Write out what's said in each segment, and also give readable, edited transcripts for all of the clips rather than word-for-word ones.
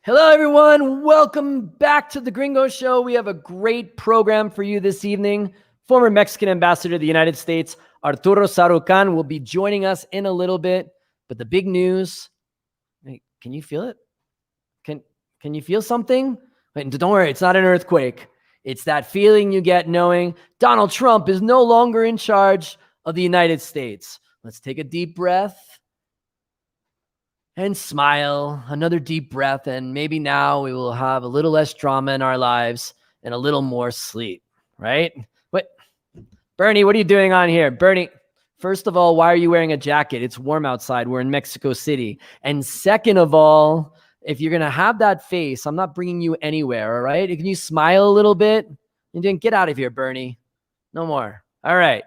Hello, everyone. Welcome back to the Gringo Show. We have a great program for you this evening. Former Mexican ambassador to the United States, Arturo Sarukhán, will be joining us in a little bit. But the big news, hey, can you feel it? Can you feel something? Wait, don't worry, it's not an earthquake. It's that feeling you get knowing Donald Trump is no longer in charge of the United States. Let's take a deep breath and smile. Another deep breath, and maybe now we will have a little less drama in our lives and a little more sleep, right? What, Bernie, what are you doing on here? Bernie, first of all, why are you wearing a jacket? It's warm outside. We're in Mexico City. And second of all, if you're going to have that face, I'm not bringing you anywhere, all right? Can you smile a little bit? You didn't get out of here, Bernie. No more. All right.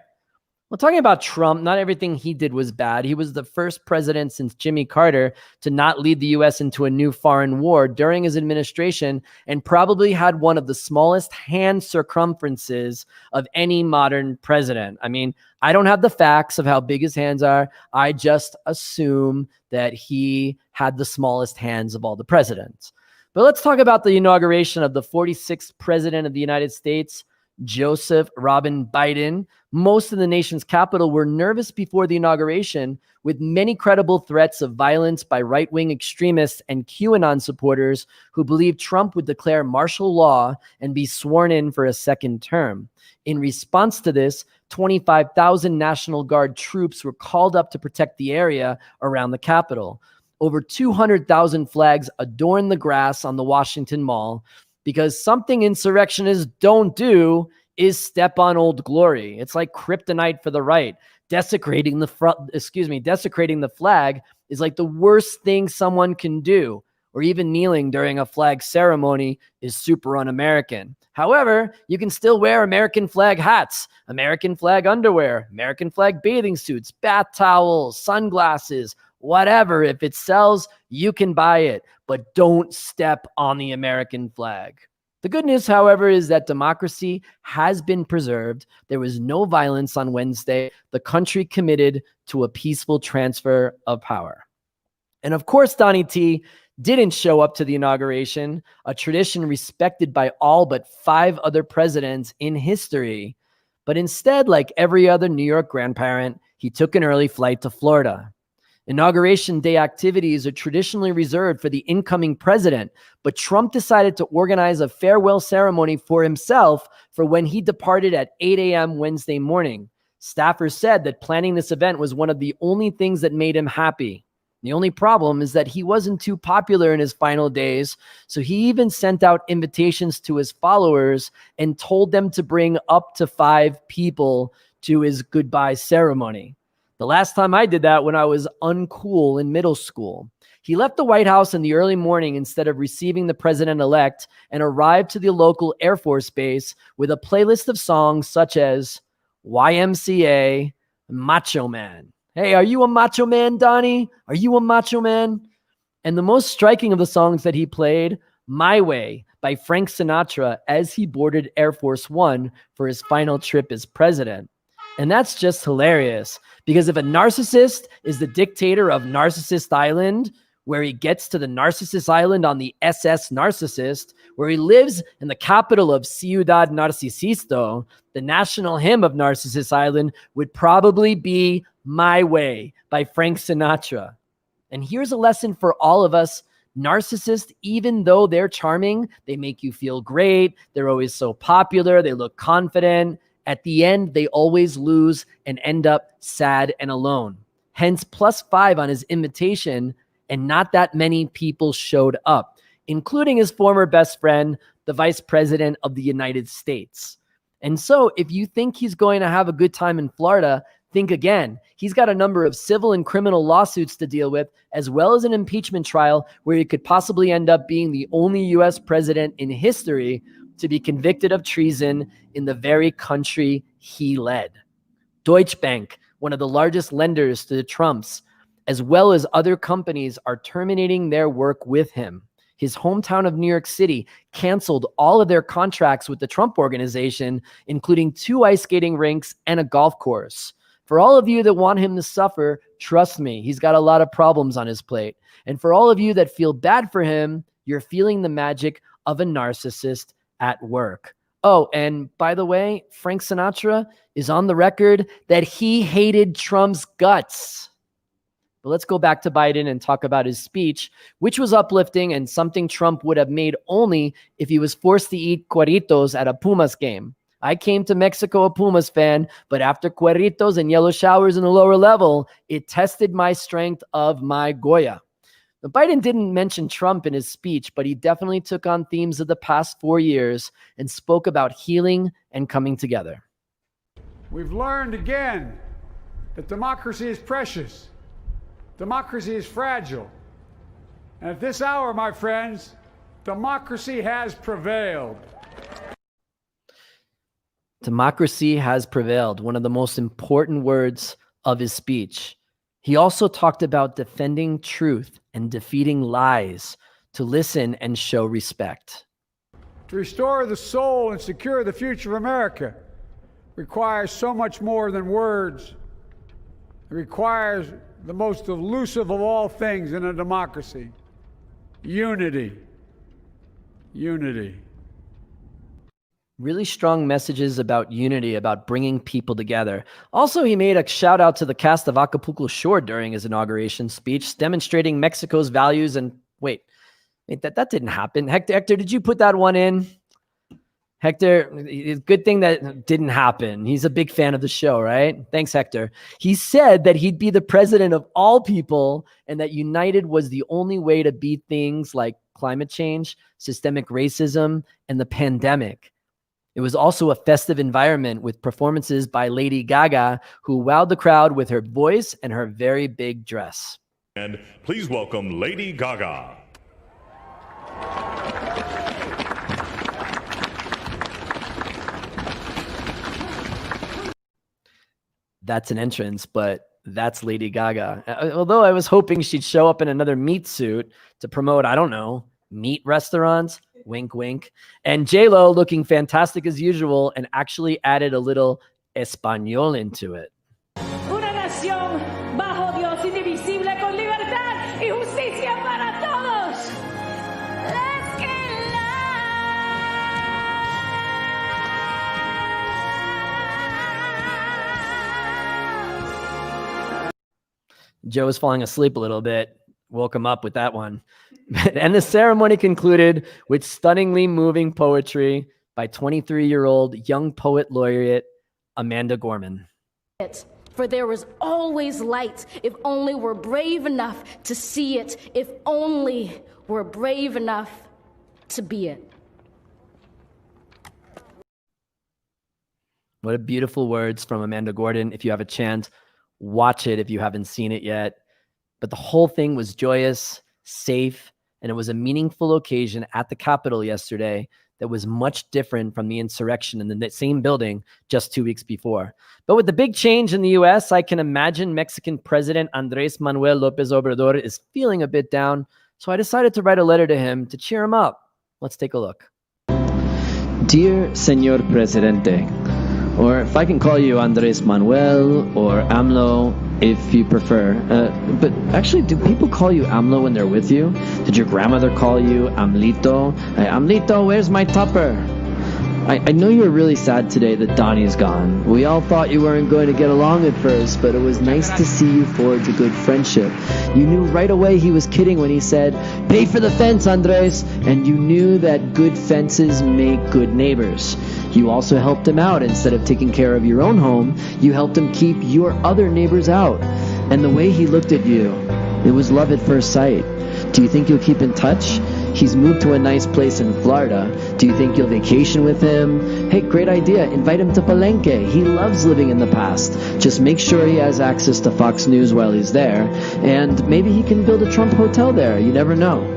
Well, talking about Trump, not everything he did was bad. He was the first president since Jimmy Carter to not lead the U.S. into a new foreign war during his administration, and probably had one of the smallest hand circumferences of any modern president. I mean, I don't have the facts of how big his hands are. I just assume that he had the smallest hands of all the presidents. But let's talk about the inauguration of the 46th president of the United States, Joseph Robin Biden. Most of the nation's capital were nervous before the inauguration, with many credible threats of violence by right-wing extremists and QAnon supporters who believed Trump would declare martial law and be sworn in for a second term. In response to this, 25,000 National Guard troops were called up to protect the area around the Capitol. Over 200,000 flags adorned the grass on the Washington Mall, because something insurrectionists don't do is step on Old Glory. It's like kryptonite for the right. Desecrating the flag is like the worst thing someone can do, or even kneeling during a flag ceremony is super un-American. However, you can still wear American flag hats, American flag underwear, American flag bathing suits, bath towels, sunglasses, whatever. If it sells, you can buy it, but don't step on the American flag. The good news, however, is that democracy has been preserved. There was no violence on Wednesday. The country committed to a peaceful transfer of power. And of course, Donnie T didn't show up to the inauguration, a tradition respected by all but 5 other presidents in history. But instead, like every other New York grandparent, he took an early flight to Florida. Inauguration Day activities are traditionally reserved for the incoming president, but Trump decided to organize a farewell ceremony for himself for when he departed at 8 a.m. Wednesday morning. Staffers said that planning this event was one of the only things that made him happy. The only problem is that he wasn't too popular in his final days, so he even sent out invitations to his followers and told them to bring up to 5 people to his goodbye ceremony. The last time I did that when I was uncool in middle school. He left the White House in the early morning instead of receiving the president-elect, and arrived to the local Air Force base with a playlist of songs such as YMCA, Macho Man. Hey, are you a macho man, Donnie? Are you a macho man? And the most striking of the songs that he played, My Way by Frank Sinatra, as he boarded Air Force One for his final trip as president. And that's just hilarious, because if a narcissist is the dictator of Narcissist Island, where he gets to the Narcissus Island on the SS Narcissist, where he lives in the capital of Ciudad Narcisista, the national hymn of Narcissus Island would probably be My Way by Frank Sinatra. And here's a lesson for all of us. Narcissists, even though they're charming, they make you feel great, they're always so popular, they look confident. At the end, they always lose and end up sad and alone. Hence, +5 on his invitation, and not that many people showed up, including his former best friend, the Vice President of the United States. And so, if you think he's going to have a good time in Florida, think again. He's got a number of civil and criminal lawsuits to deal with, as well as an impeachment trial where he could possibly end up being the only U.S. president in history to be convicted of treason in the very country he led. Deutsche Bank, one of the largest lenders to the Trumps, as well as other companies, are terminating their work with him. His hometown of New York City canceled all of their contracts with the Trump Organization, including 2 ice skating rinks and a golf course. For all of you that want him to suffer, trust me, he's got a lot of problems on his plate. And for all of you that feel bad for him, you're feeling the magic of a narcissist at work. Oh, and by the way, Frank Sinatra is on the record that he hated Trump's guts. But let's go back to Biden and talk about his speech, which was uplifting and something Trump would have made only if he was forced to eat cueritos at a Pumas game. I came to Mexico a Pumas fan, but after cueritos and yellow showers in the lower level, it tested my strength of my Goya. Now, Biden didn't mention Trump in his speech, but he definitely took on themes of the past 4 years and spoke about healing and coming together. We've learned again that democracy is precious. Democracy is fragile. And at this hour, my friends, democracy has prevailed. Democracy has prevailed, one of the most important words of his speech. He also talked about defending truth and defeating lies, to listen and show respect. To restore the soul and secure the future of America requires so much more than words. It requires the most elusive of all things in a democracy: unity. Unity. Really strong messages about unity, about bringing people together. Also, he made a shout out to the cast of Acapulco Shore during his inauguration speech, demonstrating Mexico's values. And wait, that didn't happen. Hector, did you put that one in? Hector, good thing that didn't happen. He's a big fan of the show, right? Thanks, Hector. He said that he'd be the president of all people and that united was the only way to beat things like climate change, systemic racism, and the pandemic. It was also a festive environment with performances by Lady Gaga, who wowed the crowd with her voice and her very big dress. And please welcome Lady Gaga. That's an entrance, but that's Lady Gaga. Although I was hoping she'd show up in another meat suit to promote, I don't know, meat restaurants. Wink, wink. And J-Lo looking fantastic as usual and actually added a little español into it. Una nación bajo Dios, indivisible, con libertad y justicia para todos. Let's get loud. Joe was falling asleep a little bit. Woke him up with that one. And the ceremony concluded with stunningly moving poetry by 23-year-old young poet laureate Amanda Gorman. For there is always light if only we're brave enough to see it, if only we're brave enough to be it. What a beautiful words from Amanda Gordon. If you have a chance, watch it if you haven't seen it yet. But the whole thing was joyous, safe, and it was a meaningful occasion at the Capitol yesterday that was much different from the insurrection in the same building just 2 weeks before. But with the big change in the US, I can imagine Mexican President Andrés Manuel López Obrador is feeling a bit down. So I decided to write a letter to him to cheer him up. Let's take a look. Dear Señor Presidente, or if I can call you Andrés Manuel or AMLO, if you prefer. But actually, do people call you AMLO when they're with you? Did your grandmother call you Amlito? Hey, Amlito, where's my tupper? I know you're really sad today that Donnie's gone. We all thought you weren't going to get along at first, but it was nice to see you forge a good friendship. You knew right away he was kidding when he said, "Pay for the fence, Andres," and you knew that good fences make good neighbors. You also helped him out. Instead of taking care of your own home, you helped him keep your other neighbors out. And the way he looked at you, it was love at first sight. Do you think you'll keep in touch? He's moved to a nice place in Florida. Do you think you'll vacation with him? Hey, great idea. Invite him to Palenque. He loves living in the past. Just make sure he has access to Fox News while he's there. And maybe he can build a Trump hotel there. You never know.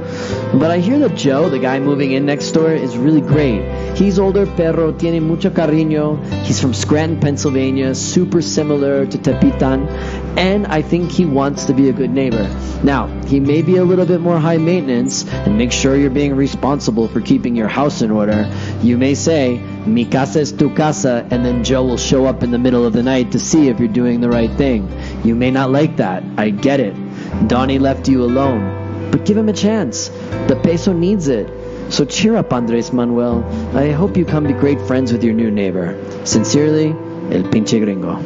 But I hear that Joe, the guy moving in next door, is really great. He's older, pero tiene mucho cariño. He's from Scranton, Pennsylvania, super similar to Tepitan. And I think he wants to be a good neighbor. Now, he may be a little bit more high maintenance, and make sure you're being responsible for keeping your house in order. You may say, "Mi casa es tu casa," and then Joe will show up in the middle of the night to see if you're doing the right thing. You may not like that. I get it. Donnie left you alone. but give him a chance. The peso needs it. So cheer up, Andres Manuel. I hope you come be great friends with your new neighbor. Sincerely, el pinche gringo.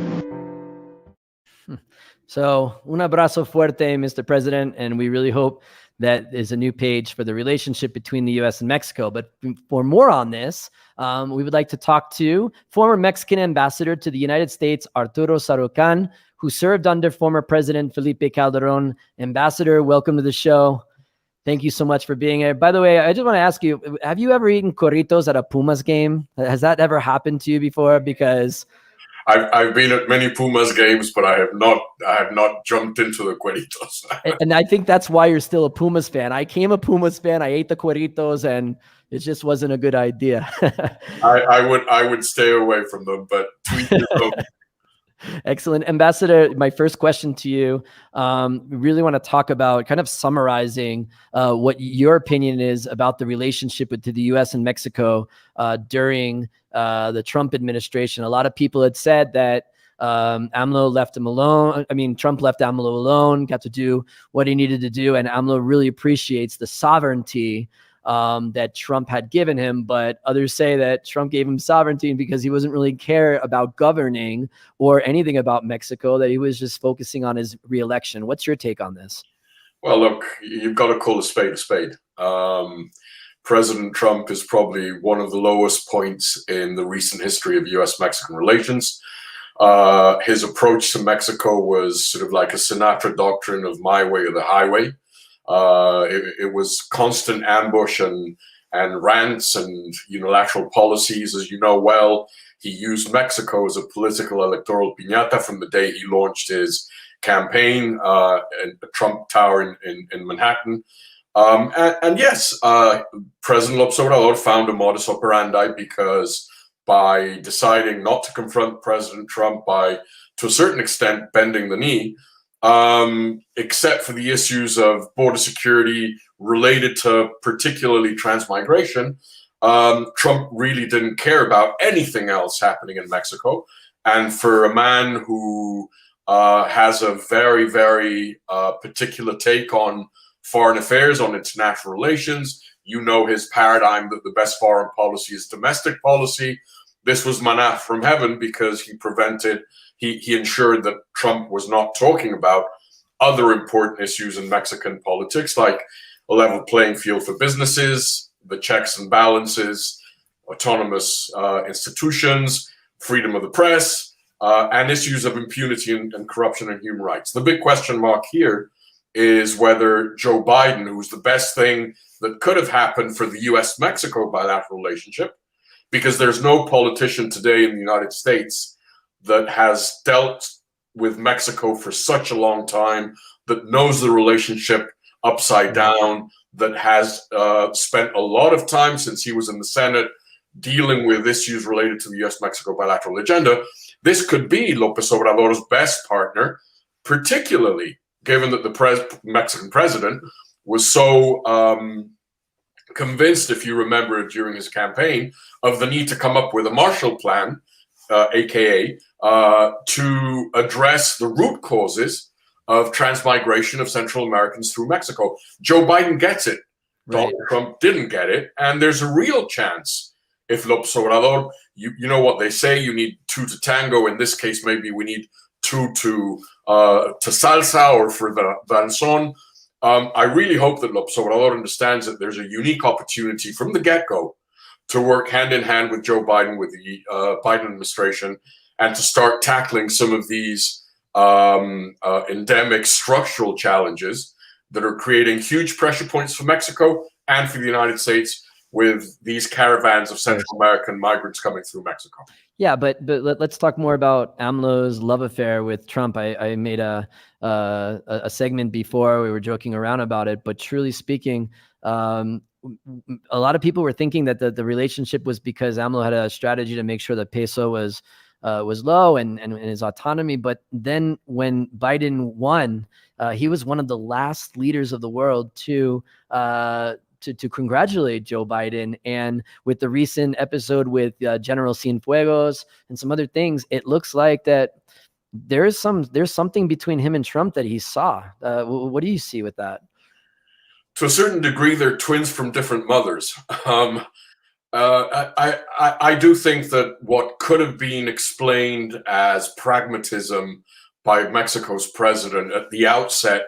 So, un abrazo fuerte, Mr. President, and we really hope that is a new page for the relationship between the U.S. and Mexico. But for more on this, we would like to talk to former Mexican ambassador to the United States, Arturo Sarukhán, who served under former President Felipe Calderón. Ambassador, welcome to the show. Thank you so much for being here. By the way, I just want to ask you, have you ever eaten corritos at a Pumas game? Has that ever happened to you before? Because I've been at many Pumas games, but I have not jumped into the cueritos. And I think that's why you're still a Pumas fan. I came a Pumas fan. I ate the cueritos, and it just wasn't a good idea. I would stay away from them, but tweet your own. Excellent. Ambassador, my first question to you, we really want to talk about kind of summarizing what your opinion is about the relationship to the U.S. and Mexico during the Trump administration. A lot of people had said that AMLO left him alone. I mean, Trump left AMLO alone, got to do what he needed to do, and AMLO really appreciates the sovereignty that Trump had given him, but others say that Trump gave him sovereignty because he wasn't really care about governing or anything about Mexico, that he was just focusing on his reelection. What's your take on this? Well, look, you've got to call a spade a spade. President Trump is probably one of the lowest points in the recent history of U.S.-Mexican relations. His approach to Mexico was sort of like a Sinatra doctrine of my way or the highway. It was constant ambush and rants and unilateral policies. As you know well, he used Mexico as a political electoral piñata from the day he launched his campaign at the Trump Tower in Manhattan. And yes, President López Obrador found a modus operandi because by deciding not to confront President Trump, by, to a certain extent, bending the knee, except for the issues of border security related to particularly transmigration, Trump really didn't care about anything else happening in Mexico. And for a man who has a very, very particular take on foreign affairs, on international relations, his paradigm that the best foreign policy is domestic policy. This was manna from heaven because he ensured that Trump was not talking about other important issues in Mexican politics, like a level playing field for businesses, the checks and balances, autonomous institutions, freedom of the press, and issues of impunity and corruption and human rights. The big question mark here is whether Joe Biden, who's the best thing that could have happened for the U.S.-Mexico bilateral relationship, because there's no politician today in the United States that has dealt with Mexico for such a long time, that knows the relationship upside down, that has spent a lot of time since he was in the Senate dealing with issues related to the U.S.-Mexico bilateral agenda. This could be López Obrador's best partner, particularly given that the Mexican president was so convinced, if you remember during his campaign, of the need to come up with a Marshall Plan, aka to address the root causes of transmigration of Central Americans through Mexico. Joe Biden gets it. Right. Donald Trump didn't get it. And there's a real chance if López Obrador, you know what they say, you need two to tango. In this case, maybe we need two to salsa or for the danzón. I really hope that López Obrador understands that there's a unique opportunity from the get-go to work hand in hand with Joe Biden, with the Biden administration, and to start tackling some of these endemic structural challenges that are creating huge pressure points for Mexico and for the United States with these caravans of Central American migrants coming through Mexico. Yeah, but let's talk more about AMLO's love affair with Trump. I made a segment before, we were joking around about it, but truly speaking, a lot of people were thinking that the relationship was because AMLO had a strategy to make sure the peso was low and his autonomy. But then when Biden won, he was one of the last leaders of the world to congratulate Joe Biden. And with the recent episode with General Cienfuegos and some other things, it looks like that there's something between him and Trump that he saw. What do you see with that? to a certain degree, they're twins from different mothers. I do think that what could have been explained as pragmatism by Mexico's president at the outset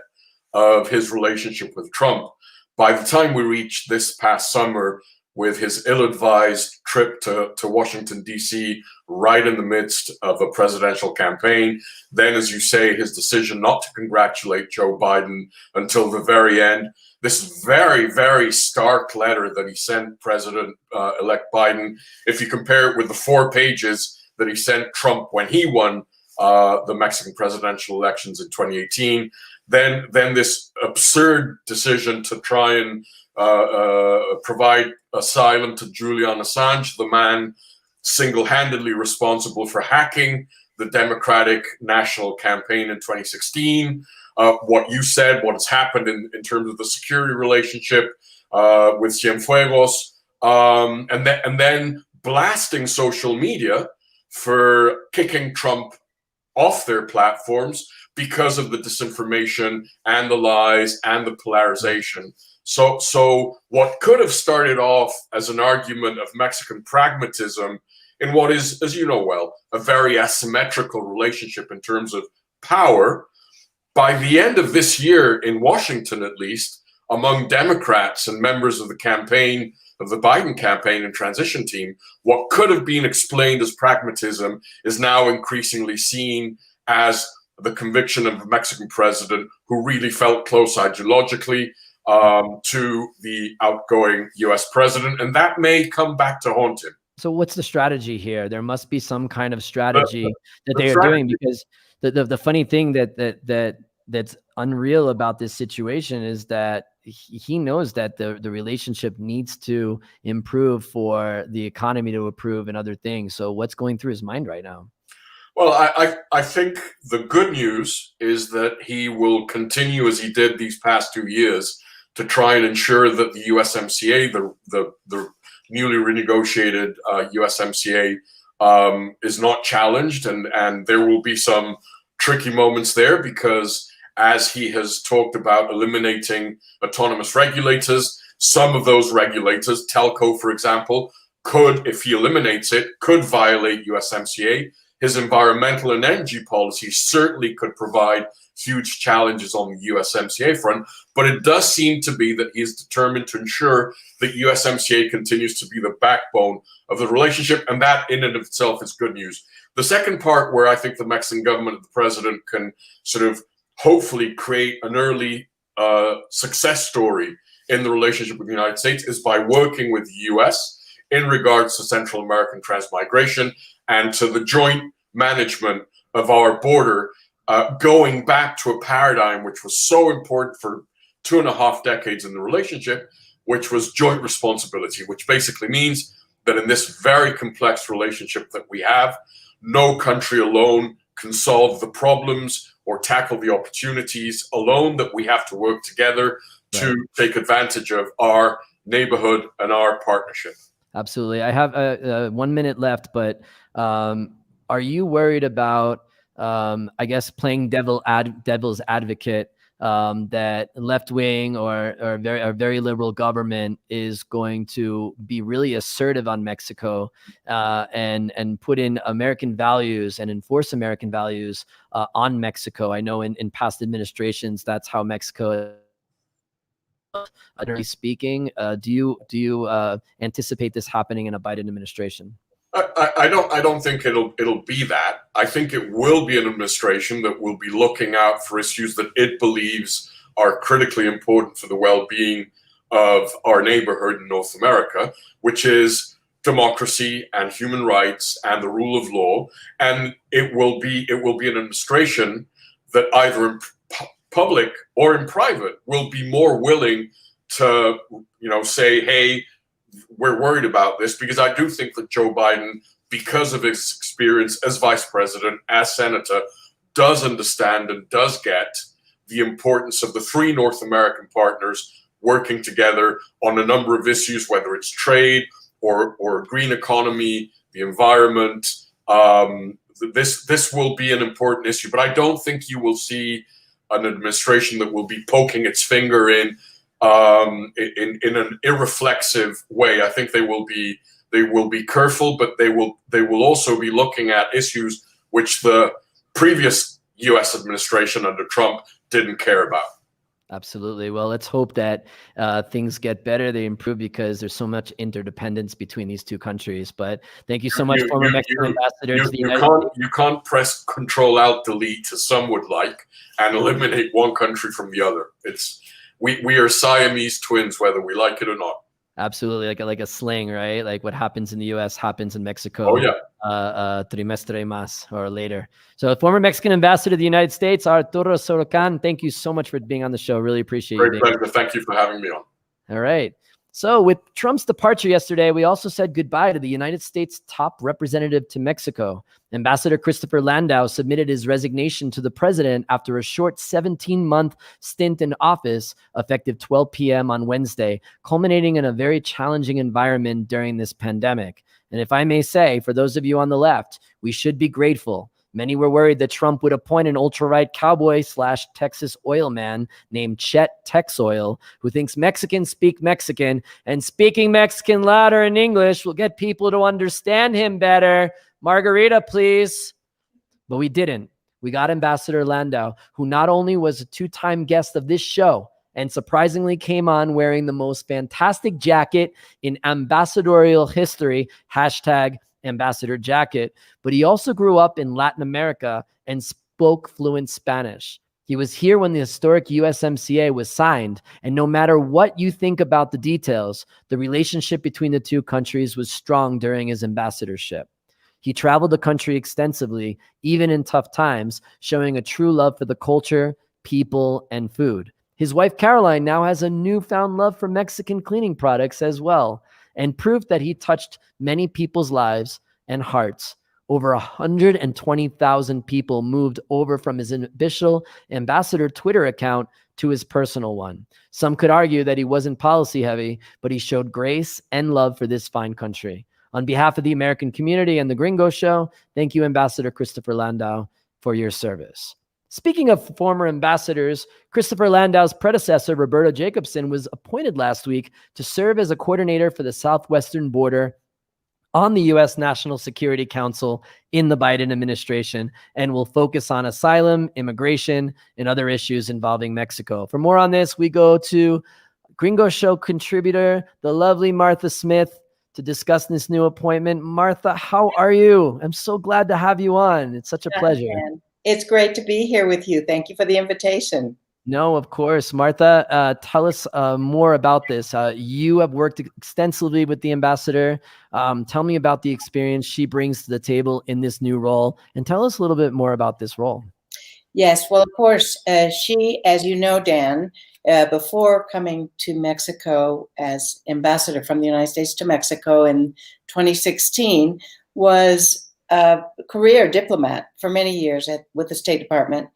of his relationship with Trump, by the time we reached this past summer with his ill-advised trip to Washington, D.C., right in the midst of a presidential campaign, then, as you say, his decision not to congratulate Joe Biden until the very end, this very, very stark letter that he sent President-elect Biden, if you compare it with the 4 pages that he sent Trump when he won the Mexican presidential elections in 2018, then this absurd decision to try and provide asylum to Julian Assange, the man single-handedly responsible for hacking the Democratic National Campaign in 2016, what you said, what has happened in terms of the security relationship with Cienfuegos, and then blasting social media for kicking Trump off their platforms because of the disinformation and the lies and the polarization. So what could have started off as an argument of Mexican pragmatism in what is, as you know well, a very asymmetrical relationship in terms of power, by the end of this year, in Washington at least, among Democrats and members of the campaign, of the Biden campaign and transition team, what could have been explained as pragmatism is now increasingly seen as the conviction of a Mexican president who really felt close ideologically to the outgoing US president, and that may come back to haunt him. So what's the strategy here? There must be some kind of strategy that they are doing, because the funny thing that's unreal about this situation is that he knows that the relationship needs to improve for the economy to improve and other things. So what's going through his mind right now? Well, I think the good news is that he will continue as he did these past 2 years to try and ensure that the USMCA, the newly renegotiated USMCA, is not challenged, and there will be some tricky moments there because, as he has talked about eliminating autonomous regulators, some of those regulators, telco for example, could, if he eliminates it, could violate USMCA. His environmental and energy policies certainly could provide huge challenges on the USMCA front, but it does seem to be that he is determined to ensure that USMCA continues to be the backbone of the relationship, and that in and of itself is good news. The second part where I think the Mexican government and the president can sort of hopefully create an early success story in the relationship with the United States is by working with the US in regards to Central American transmigration and to the joint management of our border, going back to a paradigm which was so important for 2.5 decades in the relationship, which was joint responsibility, which basically means that in this very complex relationship that we have, no country alone can solve the problems or tackle the opportunities alone, that we have to work together to take advantage of our neighborhood and our partnership. Absolutely. I have 1 minute left, but are you worried about, I guess, playing devil's advocate, that left-wing or very liberal government is going to be really assertive on Mexico and put in American values and enforce American values on Mexico? I know in past administrations, that's how Mexico, generally speaking. Do you anticipate this happening in a Biden administration? I don't think it'll be that. I think it will be an administration that will be looking out for issues that it believes are critically important for the well-being of our neighborhood in North America, which is democracy and human rights and the rule of law. And it will be an administration that either in public or in private will be more willing to, say, hey, we're worried about this, because I do think that Joe Biden, because of his experience as vice president, as senator, does understand and does get the importance of the 3 North American partners working together on a number of issues, whether it's trade or green economy, the environment. This will be an important issue, but I don't think you will see an administration that will be poking its finger in in an irreflexive way. I think they will be careful, but they will also be looking at issues which the previous U.S. administration under Trump didn't care about. Absolutely. Well, let's hope that things get better, they improve, because there's so much interdependence between these two countries. But thank you so much, former Mexican ambassador to the United States. You can't press Control-Alt-Delete, as some would like, and eliminate one country from the other. We are Siamese twins, whether we like it or not. Absolutely, like a sling, right? Like what happens in the U.S. happens in Mexico. Oh yeah. Trimestre más, or later. So, former Mexican ambassador to the United States, Arturo Sarukhán, thank you so much for being on the show. Really appreciate you. Great pleasure. Thank you for having me on. All right. So, with Trump's departure yesterday, we also said goodbye to the United States' top representative to Mexico. Ambassador Christopher Landau submitted his resignation to the president after a short 17-month stint in office, effective 12 p.m. on Wednesday, culminating in a very challenging environment during this pandemic. And if I may say, for those of you on the left, we should be grateful. Many were worried that Trump would appoint an ultra-right cowboy / Texas oil man named Chet Texoil, who thinks Mexicans speak Mexican, and speaking Mexican louder in English will get people to understand him better. Margarita, please. But we didn't. We got Ambassador Landau, who not only was a two-time guest of this show, and surprisingly came on wearing the most fantastic jacket in ambassadorial history, #ambassador jacket, but he also grew up in Latin America and spoke fluent Spanish. He was here when the historic USMCA was signed, and no matter what you think about the details, the relationship between the two countries was strong during his ambassadorship. He traveled the country extensively, even in tough times, showing a true love for the culture, people, and food. His wife, Caroline, now has a newfound love for Mexican cleaning products as well, and proof that he touched many people's lives and hearts. Over 120,000 people moved over from his official ambassador Twitter account to his personal one. Some could argue that he wasn't policy heavy, but he showed grace and love for this fine country. On behalf of the American community and the Gringo Show, thank you, Ambassador Christopher Landau, for your service. Speaking of former ambassadors, Christopher Landau's predecessor, Roberto Jacobson, was appointed last week to serve as a coordinator for the southwestern border on the U.S. National Security Council in the Biden administration, and will focus on asylum, immigration, and other issues involving Mexico. For more on this, we go to Gringo Show contributor, the lovely Martha Smith, to discuss this new appointment. Martha, how are you? I'm so glad to have you on. It's such a pleasure. It's great to be here with you. Thank you for the invitation. No, of course. Martha, tell us more about this. You have worked extensively with the ambassador. Tell me about the experience she brings to the table in this new role, and tell us a little bit more about this role. Yes, well, of course, she, as you know, Dan, before coming to Mexico as ambassador from the United States to Mexico in 2016, was a career diplomat for many years with the State Department,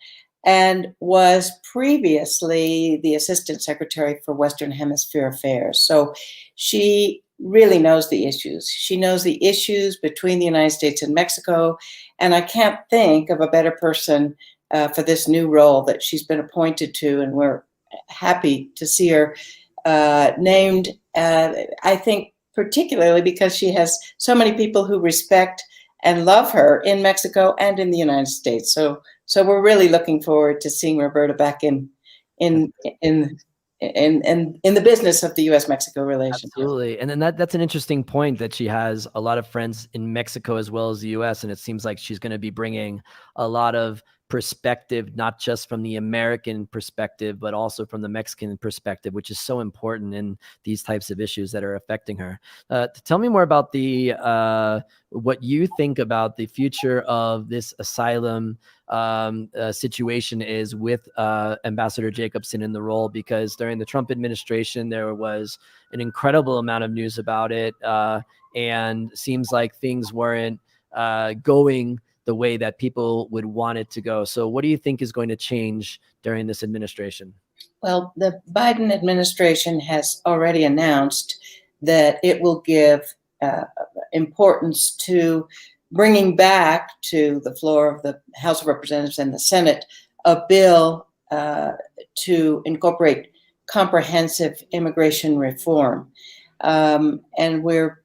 and was previously the Assistant Secretary for Western Hemisphere Affairs. So she really knows the issues. She knows the issues between the United States and Mexico, and I can't think of a better person for this new role that she's been appointed to, and we're happy to see her named, I think particularly because she has so many people who respect and love her in Mexico and in the United States. So we're really looking forward to seeing Roberta back in the business of the U.S.-Mexico relationship. Absolutely. And then that's an interesting point, that she has a lot of friends in Mexico as well as the U.S. And it seems like she's going to be bringing a lot of perspective, not just from the American perspective, but also from the Mexican perspective, which is so important in these types of issues that are affecting her. Tell me more about what you think about the future of this asylum situation is with Ambassador Jacobson in the role, because during the Trump administration, there was an incredible amount of news about it, and seems like things weren't going the way that people would want it to go. So what do you think is going to change during this administration? Well, the Biden administration has already announced that it will give importance to bringing back to the floor of the House of Representatives and the Senate a bill to incorporate comprehensive immigration reform. And we're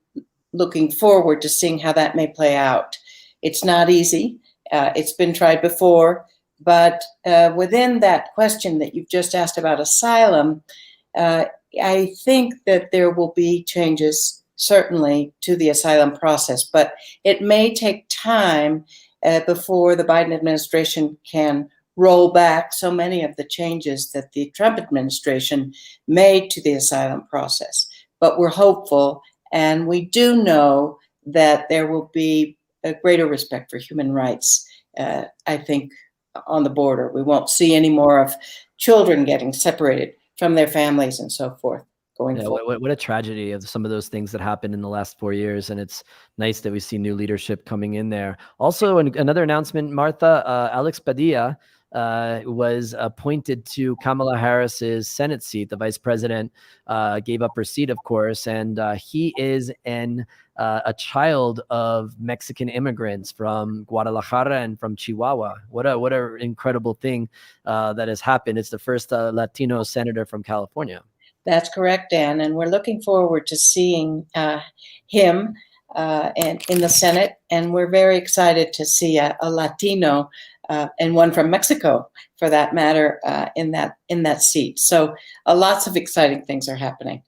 looking forward to seeing how that may play out. It's not easy. It's been tried before, but within that question that you've just asked about asylum, I think that there will be changes, certainly, to the asylum process, but it may take time before the Biden administration can roll back so many of the changes that the Trump administration made to the asylum process. But we're hopeful, and we do know that there will be a greater respect for human rights, I think, on the border. We won't see any more of children getting separated from their families and so forth going forward. What a tragedy of some of those things that happened in the last 4 years. And it's nice that we see new leadership coming in there. Also, another announcement, Martha, Alex Padilla was appointed to Kamala Harris's Senate seat. The vice president gave up her seat, of course, and he is a child of Mexican immigrants from Guadalajara and from Chihuahua. What a incredible thing that has happened. It's the first Latino senator from California. That's correct, Dan, and we're looking forward to seeing him and in the Senate, and we're very excited to see a Latino and one from Mexico, for that matter, in that seat. So lots of exciting things are happening.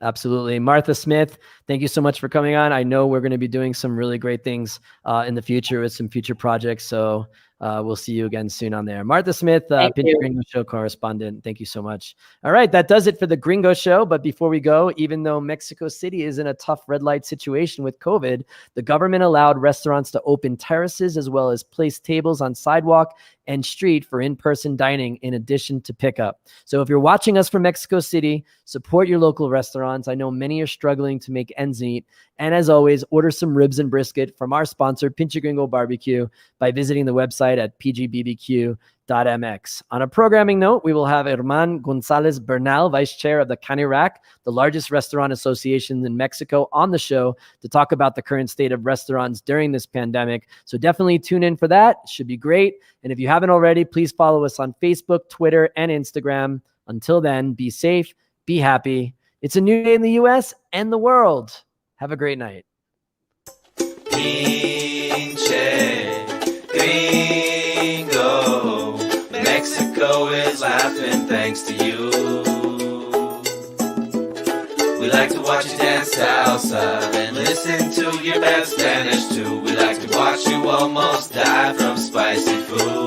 Absolutely. Martha Smith, thank you so much for coming on. I know we're going to be doing some really great things in the future with some future projects. So we'll see you again soon on there. Martha Smith, Pinch Gringo Show correspondent. Thank you so much. All right. That does it for the Gringo Show. But before we go, even though Mexico City is in a tough red light situation with COVID, the government allowed restaurants to open terraces as well as place tables on sidewalk and street for in-person dining in addition to pickup. So if you're watching us from Mexico City, support your local restaurants. I know many are struggling to make ends meet. And as always, order some ribs and brisket from our sponsor, Pinch Gringo Barbecue, by visiting the website at pgbbq.mx. On a programming note, we will have Herman Gonzalez Bernal, Vice Chair of the CANIRAC, the largest restaurant association in Mexico, on the show to talk about the current state of restaurants during this pandemic. So definitely tune in for that. It should be great. And if you haven't already, please follow us on Facebook, Twitter, and Instagram. Until then, be safe, be happy. It's a new day in the U.S. and the world. Have a great night. Pinche Gringo, Mexico is laughing thanks to you. We like to watch you dance salsa and listen to your bad Spanish too. We like to watch you almost die from spicy food.